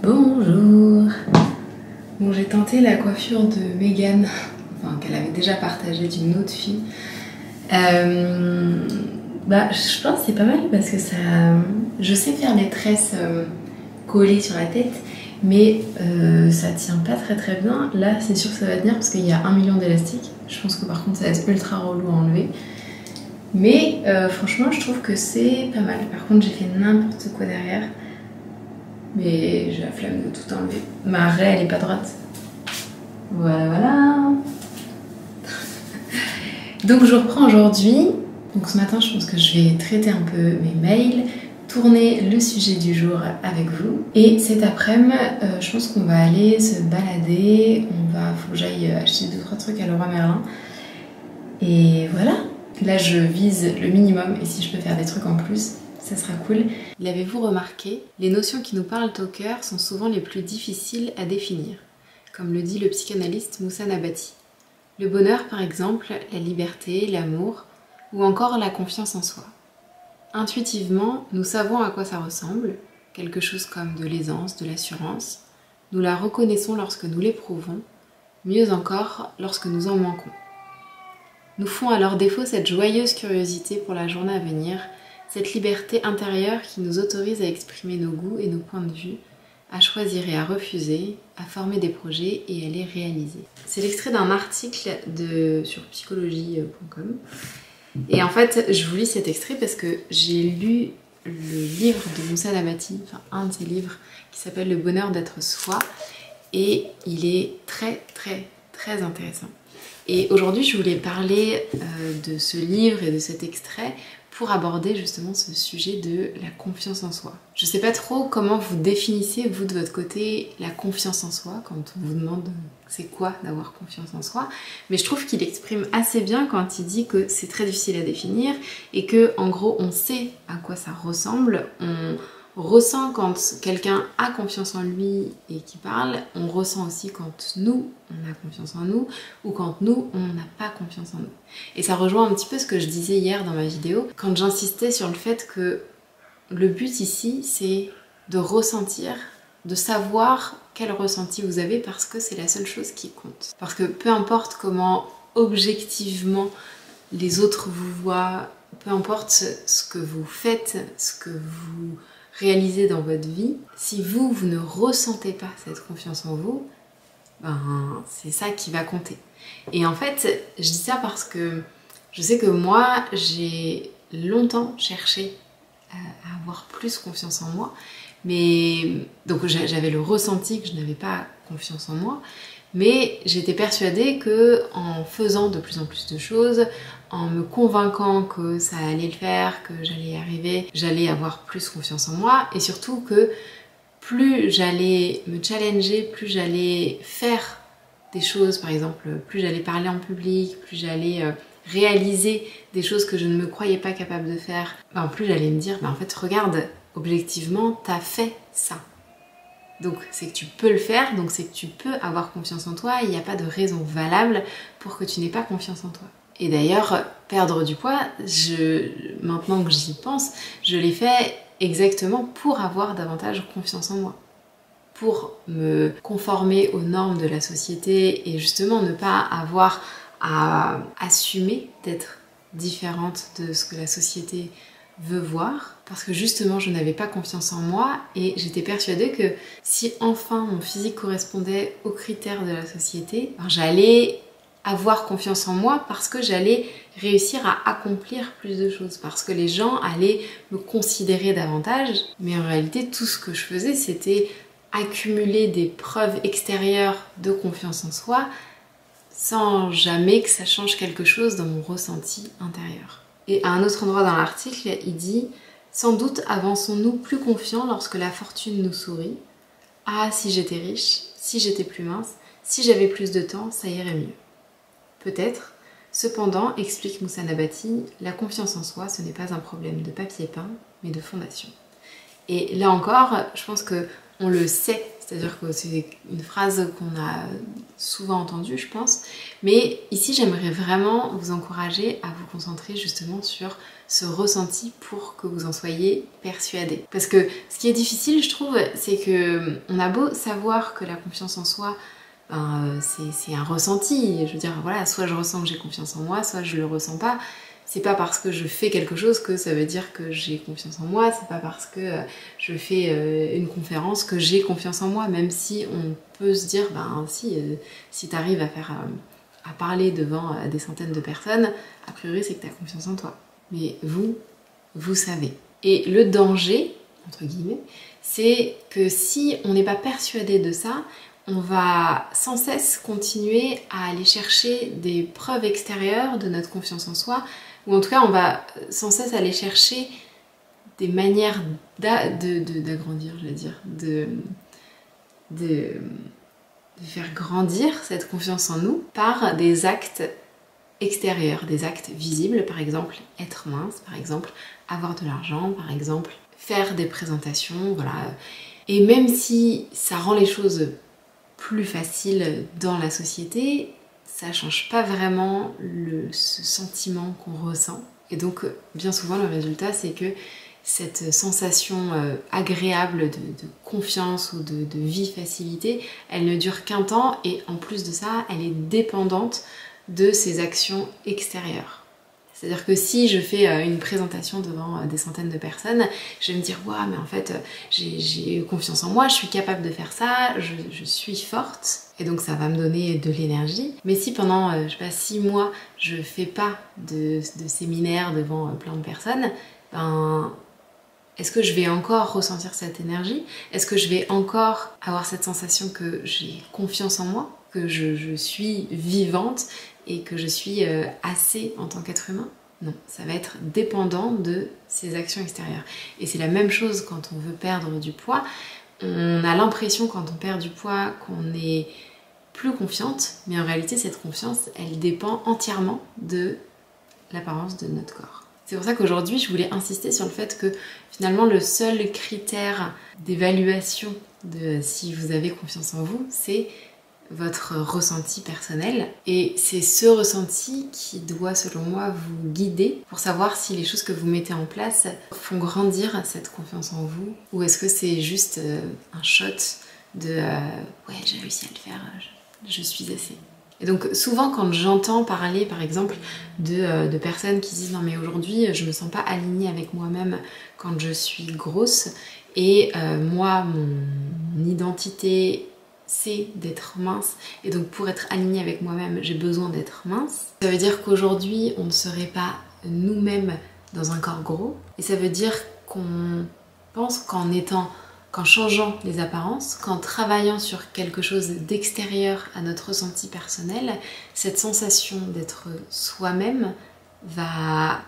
Bonjour. Bon, j'ai tenté la coiffure de Megan, enfin qu'elle avait déjà partagée d'une autre fille. Je pense que c'est pas mal parce que ça... Je sais faire les tresses collées sur la tête, mais ça tient pas très bien. Là, c'est sûr que ça va tenir parce qu'il y a 1 million d'élastiques. Je pense que par contre, ça va être ultra relou à enlever. Mais franchement, je trouve que c'est pas mal. Par contre, j'ai fait n'importe quoi derrière. Mais j'ai la flemme de tout enlever. Ma raie, elle est pas droite. Voilà. Donc je reprends aujourd'hui. Donc ce matin, je pense que je vais traiter un peu mes mails, tourner le sujet du jour avec vous. Et cet après-midi, je pense qu'on va aller se balader. Faut que j'aille acheter 2-3 trucs à Leroy Merlin. Et voilà. Là, je vise le minimum. Et si je peux faire des trucs en plus, ça sera cool. L'avez-vous remarqué? Les notions qui nous parlent au cœur sont souvent les plus difficiles à définir, comme le dit le psychanalyste Moussa Nabati. Le bonheur par exemple, la liberté, l'amour, ou encore la confiance en soi. Intuitivement, nous savons à quoi ça ressemble, quelque chose comme de l'aisance, de l'assurance. Nous la reconnaissons lorsque nous l'éprouvons, mieux encore lorsque nous en manquons. Nous font à leur défaut cette joyeuse curiosité pour la journée à venir, cette liberté intérieure qui nous autorise à exprimer nos goûts et nos points de vue, à choisir et à refuser, à former des projets et à les réaliser. C'est l'extrait d'un article sur psychologie.com. Et en fait, je vous lis cet extrait parce que j'ai lu le livre de Moussa Nabati, enfin un de ses livres, qui s'appelle Le bonheur d'être soi. Et il est très intéressant. Et aujourd'hui, je voulais parler de ce livre et de cet extrait pour aborder justement ce sujet de la confiance en soi. Je sais pas trop comment vous définissez, vous de votre côté, la confiance en soi, quand on vous demande c'est quoi d'avoir confiance en soi, mais je trouve qu'il exprime assez bien quand il dit que c'est très difficile à définir et que en gros on sait à quoi ça ressemble, on ressent quand quelqu'un a confiance en lui et qui parle, on ressent aussi quand nous, on a confiance en nous ou quand nous, on n'a pas confiance en nous. Et ça rejoint un petit peu ce que je disais hier dans ma vidéo, quand j'insistais sur le fait que le but ici, c'est de ressentir, de savoir quel ressenti vous avez parce que c'est la seule chose qui compte. Parce que peu importe comment objectivement les autres vous voient, peu importe ce que vous faites, ce que vous réalisez dans votre vie, si vous ne ressentez pas cette confiance en vous, c'est ça qui va compter. Et en fait, je dis ça parce que je sais que moi, j'ai longtemps cherché à avoir plus confiance en moi, mais donc j'avais le ressenti que je n'avais pas confiance en moi, mais j'étais persuadée que en faisant de plus en plus de choses, en me convainquant que ça allait le faire, que j'allais y arriver, j'allais avoir plus confiance en moi, et surtout que plus j'allais me challenger, plus j'allais faire des choses, par exemple, plus j'allais parler en public, plus j'allais réaliser des choses que je ne me croyais pas capable de faire, plus j'allais me dire, en fait, regarde, objectivement, t'as fait ça. Donc c'est que tu peux le faire, donc c'est que tu peux avoir confiance en toi, il n'y a pas de raison valable pour que tu n'aies pas confiance en toi. Et d'ailleurs, perdre du poids, maintenant que j'y pense, je l'ai fait exactement pour avoir davantage confiance en moi. Pour me conformer aux normes de la société et justement ne pas avoir à assumer d'être différente de ce que la société veut voir, parce que justement je n'avais pas confiance en moi et j'étais persuadée que si enfin mon physique correspondait aux critères de la société, j'allais avoir confiance en moi parce que j'allais réussir à accomplir plus de choses, parce que les gens allaient me considérer davantage, mais en réalité tout ce que je faisais c'était accumuler des preuves extérieures de confiance en soi sans jamais que ça change quelque chose dans mon ressenti intérieur. Et à un autre endroit dans l'article, il dit « Sans doute avançons-nous plus confiants lorsque la fortune nous sourit. Ah, si j'étais riche, si j'étais plus mince, si j'avais plus de temps, ça irait mieux. » Peut-être, cependant, explique Moussa Nabati, la confiance en soi, ce n'est pas un problème de papier peint, mais de fondation. Et là encore, je pense qu'on le sait, c'est-à-dire que c'est une phrase qu'on a souvent entendue, je pense. Mais ici, j'aimerais vraiment vous encourager à vous concentrer justement sur ce ressenti pour que vous en soyez persuadé. Parce que ce qui est difficile, je trouve, c'est que on a beau savoir que la confiance en soi, c'est un ressenti. Je veux dire, voilà, soit je ressens que j'ai confiance en moi, soit je le ressens pas. C'est pas parce que je fais quelque chose que ça veut dire que j'ai confiance en moi, c'est pas parce que je fais une conférence que j'ai confiance en moi, même si on peut se dire, si t'arrives à parler devant des centaines de personnes, a priori c'est que t'as confiance en toi. Mais vous savez. Et le danger, entre guillemets, c'est que si on n'est pas persuadé de ça, on va sans cesse continuer à aller chercher des preuves extérieures de notre confiance en soi, ou en tout cas on va sans cesse aller chercher des manières d'agrandir, je veux dire, de faire grandir cette confiance en nous par des actes extérieurs, des actes visibles, par exemple être mince, par exemple avoir de l'argent, par exemple faire des présentations, voilà. Et même si ça rend les choses plus faciles dans la société, ça change pas vraiment ce sentiment qu'on ressent. Et donc bien souvent le résultat c'est que cette sensation agréable de confiance ou de vie facilité, elle ne dure qu'un temps et en plus de ça, elle est dépendante de ces actions extérieures. C'est-à-dire que si je fais une présentation devant des centaines de personnes, je vais me dire « Waouh, mais en fait, j'ai confiance en moi, je suis capable de faire ça, je suis forte. » Et donc ça va me donner de l'énergie. Mais si pendant, je sais pas, 6 mois, je fais pas de séminaire devant plein de personnes, est-ce que je vais encore ressentir cette énergie? Est-ce que je vais encore avoir cette sensation que j'ai confiance en moi? Que je suis vivante et que je suis assez en tant qu'être humain? Non, ça va être dépendant de ces actions extérieures. Et c'est la même chose quand on veut perdre du poids. On a l'impression quand on perd du poids qu'on est plus confiante, mais en réalité cette confiance, elle dépend entièrement de l'apparence de notre corps. C'est pour ça qu'aujourd'hui, je voulais insister sur le fait que finalement, le seul critère d'évaluation de si vous avez confiance en vous, c'est votre ressenti personnel. Et c'est ce ressenti qui doit, selon moi, vous guider pour savoir si les choses que vous mettez en place font grandir cette confiance en vous, ou est-ce que c'est juste un shot de ouais, j'ai réussi à le faire, je suis assez. Et donc souvent quand j'entends parler par exemple de personnes qui disent non mais aujourd'hui je me sens pas alignée avec moi-même quand je suis grosse et moi mon identité c'est d'être mince et donc pour être alignée avec moi-même j'ai besoin d'être mince. Ça veut dire qu'aujourd'hui on ne serait pas nous-mêmes dans un corps gros et ça veut dire qu'on pense qu'en changeant les apparences, qu'en travaillant sur quelque chose d'extérieur à notre ressenti personnel, cette sensation d'être soi-même va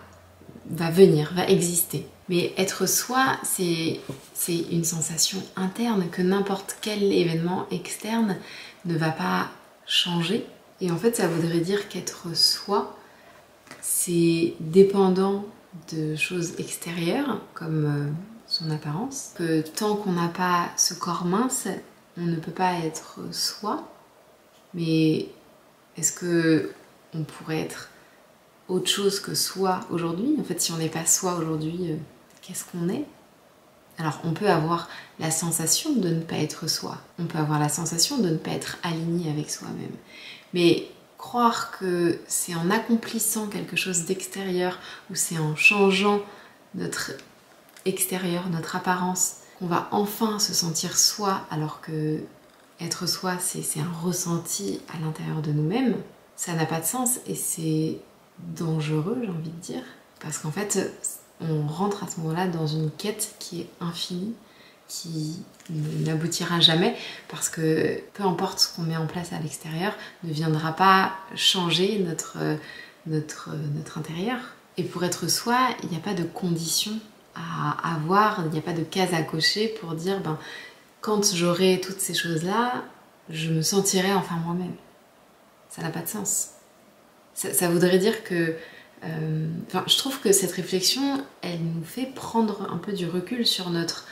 venir, va exister. Mais être soi, c'est une sensation interne que n'importe quel événement externe ne va pas changer. Et en fait, ça voudrait dire qu'être soi, c'est dépendant de choses extérieures, comme son apparence, que tant qu'on n'a pas ce corps mince, on ne peut pas être soi. Mais est-ce que on pourrait être autre chose que soi aujourd'hui? En fait, si on n'est pas soi aujourd'hui, qu'est-ce qu'on est? Alors, on peut avoir la sensation de ne pas être soi. On peut avoir la sensation de ne pas être aligné avec soi-même. Mais croire que c'est en accomplissant quelque chose d'extérieur ou c'est en changeant notre extérieur, notre apparence, qu'on va enfin se sentir soi alors que être soi c'est un ressenti à l'intérieur de nous-mêmes, ça n'a pas de sens et c'est dangereux j'ai envie de dire parce qu'en fait on rentre à ce moment-là dans une quête qui est infinie, qui n'aboutira jamais parce que peu importe ce qu'on met en place à l'extérieur ne viendra pas changer notre intérieur. Et pour être soi, il n'y a pas de conditions à avoir, il n'y a pas de case à cocher pour dire quand j'aurai toutes ces choses-là, je me sentirai enfin moi-même. Ça n'a pas de sens. Ça voudrait dire que... je trouve que cette réflexion, elle nous fait prendre un peu du recul sur notre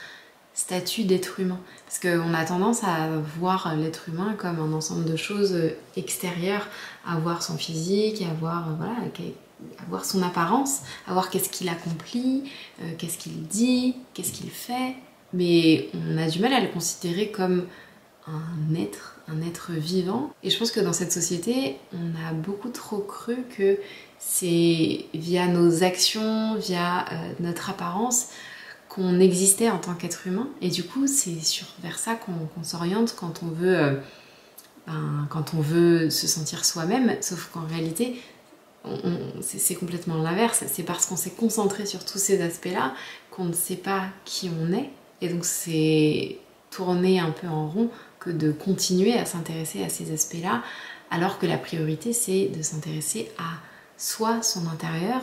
statut d'être humain. Parce qu'on a tendance à voir l'être humain comme un ensemble de choses extérieures, à voir son physique, à voir, voilà, à voir son apparence, à voir qu'est-ce qu'il accomplit, qu'est-ce qu'il dit, qu'est-ce qu'il fait. Mais on a du mal à le considérer comme un être vivant. Et je pense que dans cette société, on a beaucoup trop cru que c'est via nos actions, via notre apparence, qu'on existait en tant qu'être humain. Et du coup, c'est vers ça qu'on s'oriente quand on veut se sentir soi-même. Sauf qu'en réalité, c'est complètement l'inverse. C'est parce qu'on s'est concentré sur tous ces aspects-là qu'on ne sait pas qui on est. Et donc c'est tourner un peu en rond que de continuer à s'intéresser à ces aspects-là, alors que la priorité, c'est de s'intéresser à soi, son intérieur,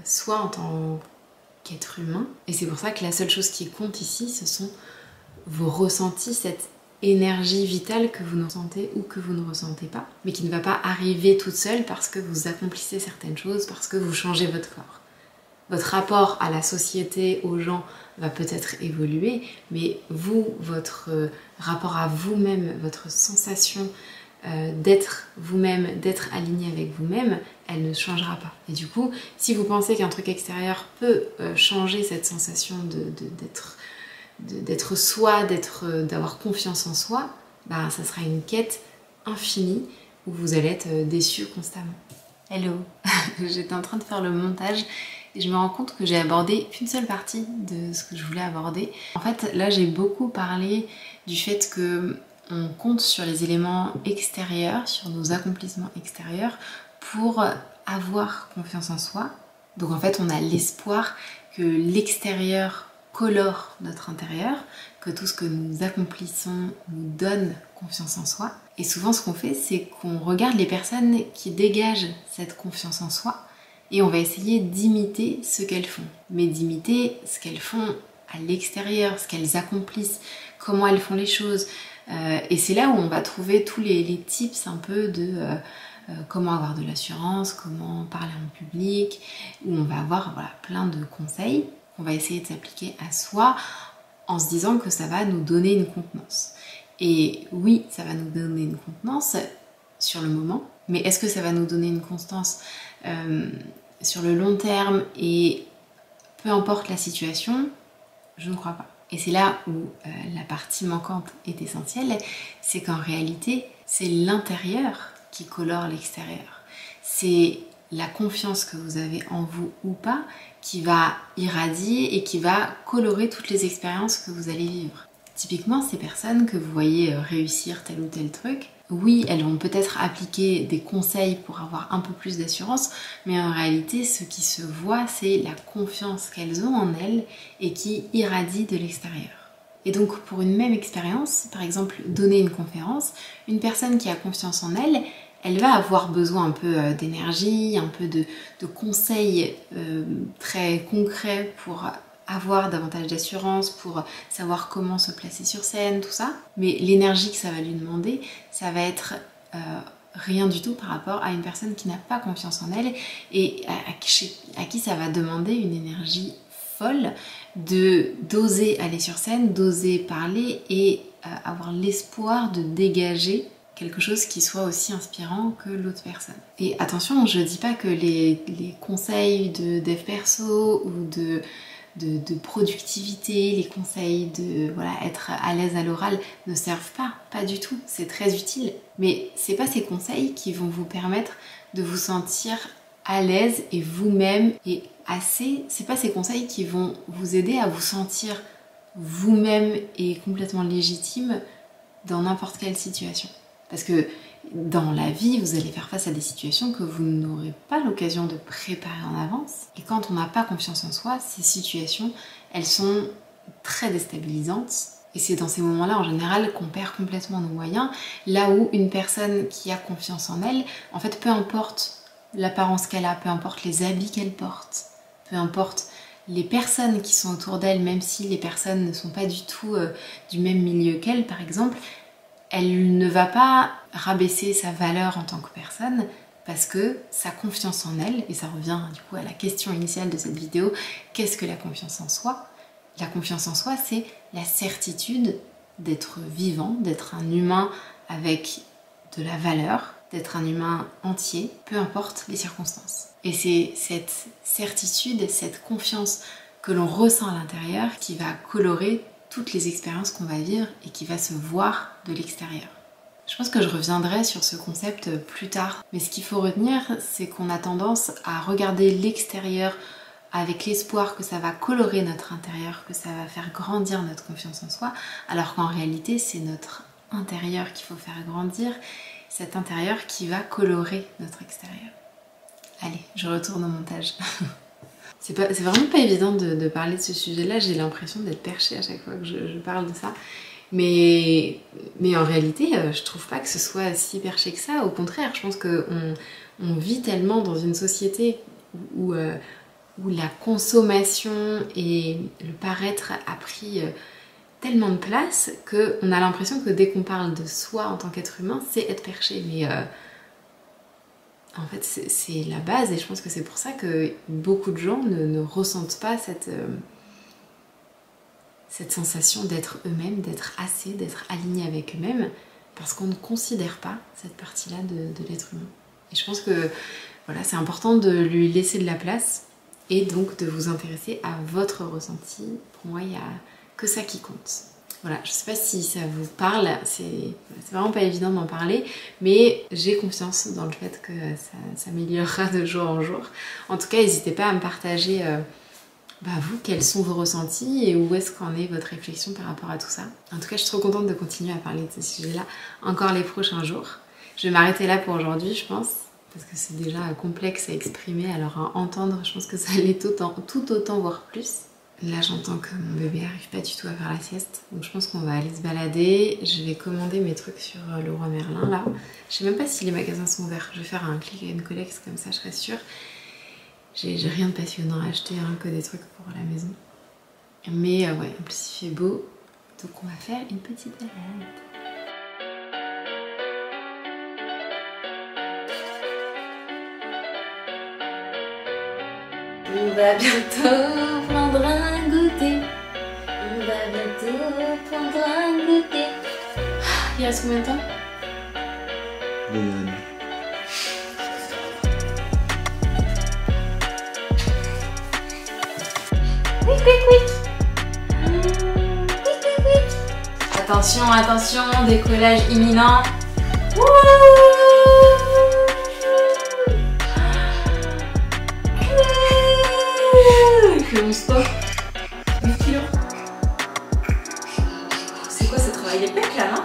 soi en tant qu'être humain. Et c'est pour ça que la seule chose qui compte ici, ce sont vos ressentis, cette énergie vitale que vous ressentez ou que vous ne ressentez pas, mais qui ne va pas arriver toute seule parce que vous accomplissez certaines choses, parce que vous changez votre corps. Votre rapport à la société, aux gens, va peut-être évoluer, mais vous, votre rapport à vous-même, votre sensation d'être vous-même, d'être aligné avec vous-même, elle ne changera pas. Et du coup, si vous pensez qu'un truc extérieur peut changer cette sensation d'être soi, d'avoir confiance en soi, bah, ça sera une quête infinie où vous allez être déçu constamment. Hello. J'étais en train de faire le montage et je me rends compte que j'ai abordé qu'une seule partie de ce que je voulais aborder. En fait, là, j'ai beaucoup parlé du fait que on compte sur les éléments extérieurs, sur nos accomplissements extérieurs pour avoir confiance en soi. Donc en fait, on a l'espoir que l'extérieur colore notre intérieur, que tout ce que nous accomplissons nous donne confiance en soi. Et souvent, ce qu'on fait, c'est qu'on regarde les personnes qui dégagent cette confiance en soi et on va essayer d'imiter ce qu'elles font. Mais d'imiter ce qu'elles font à l'extérieur, ce qu'elles accomplissent, comment elles font les choses. Et c'est là où on va trouver tous les tips un peu de comment avoir de l'assurance, comment parler en public, où on va avoir voilà, plein de conseils qu'on va essayer de s'appliquer à soi en se disant que ça va nous donner une contenance. Et oui, ça va nous donner une contenance sur le moment, mais est-ce que ça va nous donner une constance sur le long terme et peu importe la situation? Je ne crois pas. Et c'est là où la partie manquante est essentielle, c'est qu'en réalité, c'est l'intérieur qui colore l'extérieur. C'est la confiance que vous avez en vous ou pas qui va irradier et qui va colorer toutes les expériences que vous allez vivre. Typiquement, ces personnes que vous voyez réussir tel ou tel truc, oui, elles vont peut-être appliquer des conseils pour avoir un peu plus d'assurance, mais en réalité, ce qui se voit, c'est la confiance qu'elles ont en elles et qui irradie de l'extérieur. Et donc, pour une même expérience, par exemple, donner une conférence, une personne qui a confiance en elle, elle va avoir besoin un peu d'énergie, un peu de conseils très concrets pour avoir davantage d'assurance, pour savoir comment se placer sur scène, tout ça. Mais l'énergie que ça va lui demander, ça va être rien du tout par rapport à une personne qui n'a pas confiance en elle et à qui ça va demander une énergie folle d'oser aller sur scène, d'oser parler et avoir l'espoir de dégager quelque chose qui soit aussi inspirant que l'autre personne. Et attention, je dis pas que les conseils de dev perso ou de productivité, les conseils de voilà, être à l'aise à l'oral ne servent pas du tout, c'est très utile. Mais c'est pas ces conseils qui vont vous permettre de vous sentir à l'aise et vous-même et assez, c'est pas ces conseils qui vont vous aider à vous sentir vous-même et complètement légitime dans n'importe quelle situation. Parce que dans la vie, vous allez faire face à des situations que vous n'aurez pas l'occasion de préparer en avance. Et quand on n'a pas confiance en soi, ces situations, elles sont très déstabilisantes. Et c'est dans ces moments-là, en général, qu'on perd complètement nos moyens. Là où une personne qui a confiance en elle, en fait, peu importe l'apparence qu'elle a, peu importe les habits qu'elle porte, peu importe les personnes qui sont autour d'elle, même si les personnes ne sont pas du tout du même milieu qu'elle, par exemple, elle ne va pas rabaisser sa valeur en tant que personne parce que sa confiance en elle, et ça revient du coup à la question initiale de cette vidéo, qu'est-ce que la confiance en soi? La confiance en soi, c'est la certitude d'être vivant, d'être un humain avec de la valeur, d'être un humain entier, peu importe les circonstances. Et c'est cette certitude, cette confiance que l'on ressent à l'intérieur qui va colorer toutes les expériences qu'on va vivre et qui va se voir de l'extérieur. Je pense que je reviendrai sur ce concept plus tard, mais ce qu'il faut retenir, c'est qu'on a tendance à regarder l'extérieur avec l'espoir que ça va colorer notre intérieur, que ça va faire grandir notre confiance en soi, alors qu'en réalité, c'est notre intérieur qu'il faut faire grandir, cet intérieur qui va colorer notre extérieur. Allez, je retourne au montage. C'est vraiment pas évident de parler de ce sujet-là, j'ai l'impression d'être perchée à chaque fois que je parle de ça. Mais en réalité, je trouve pas que ce soit si perché que ça. Au contraire, je pense qu'on vit tellement dans une société où la consommation et le paraître a pris tellement de place qu'on a l'impression que dès qu'on parle de soi en tant qu'être humain, c'est être perché. Mais en fait, c'est la base et je pense que c'est pour ça que beaucoup de gens ne ressentent pas cette sensation d'être eux-mêmes, d'être assez, d'être alignés avec eux-mêmes, parce qu'on ne considère pas cette partie-là de l'être humain. Et je pense que voilà, c'est important de lui laisser de la place et donc de vous intéresser à votre ressenti. Pour moi, il n'y a que ça qui compte. Voilà, je sais pas si ça vous parle, c'est vraiment pas évident d'en parler, mais j'ai confiance dans le fait que ça s'améliorera de jour en jour. En tout cas, n'hésitez pas à me partager vous, quels sont vos ressentis et où est-ce qu'en est votre réflexion par rapport à tout ça. En tout cas, je suis trop contente de continuer à parler de ce sujet-là encore les prochains jours. Je vais m'arrêter là pour aujourd'hui, je pense, parce que c'est déjà complexe à exprimer, alors à entendre, je pense que ça l'est tout autant, voire plus. Là, j'entends que mon bébé n'arrive pas du tout à faire la sieste, donc je pense qu'on va aller se balader. Je vais commander mes trucs sur le Roi Merlin, là. Je sais même pas si les magasins sont ouverts. Je vais faire un click and collect, comme ça je serai sûre. J'ai rien de passionnant à acheter, hein, que des trucs pour la maison. Mais ouais, en plus il fait beau, donc on va faire une petite balade. On va bientôt prendre un goûter. On va bientôt prendre un goûter. Il reste combien de temps? Quick, quick, quick. Quick, quick, quick. Attention, attention, décollage imminent. Il fait mon sport. 8 kilos. C'est quoi, ça travaille les pecs là, non?